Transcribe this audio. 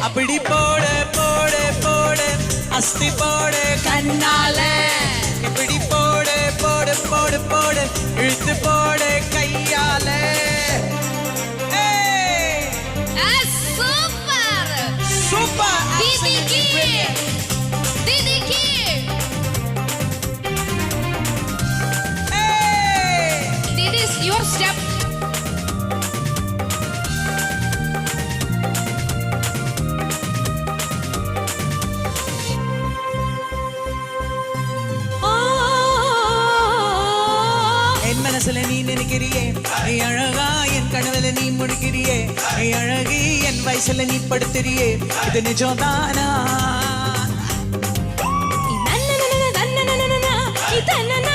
அப்படி போடு போடு போடு அஸ்தி போடு கண்ணால இப்படி போடு போடு போடு போடு இழுத்து போடு கையால சூப்பர் சூப்பர் தீதிக்கு this is your step. என் மனசுல நீ நினைக்கிறியே நீ அழகா என் கனவுல நீ முடிக்கிறியே நீ அழகி என் வயசுல நீ படுத்துறியே இது நிஜம்தானா நன்னனனனனனனனனன இதனன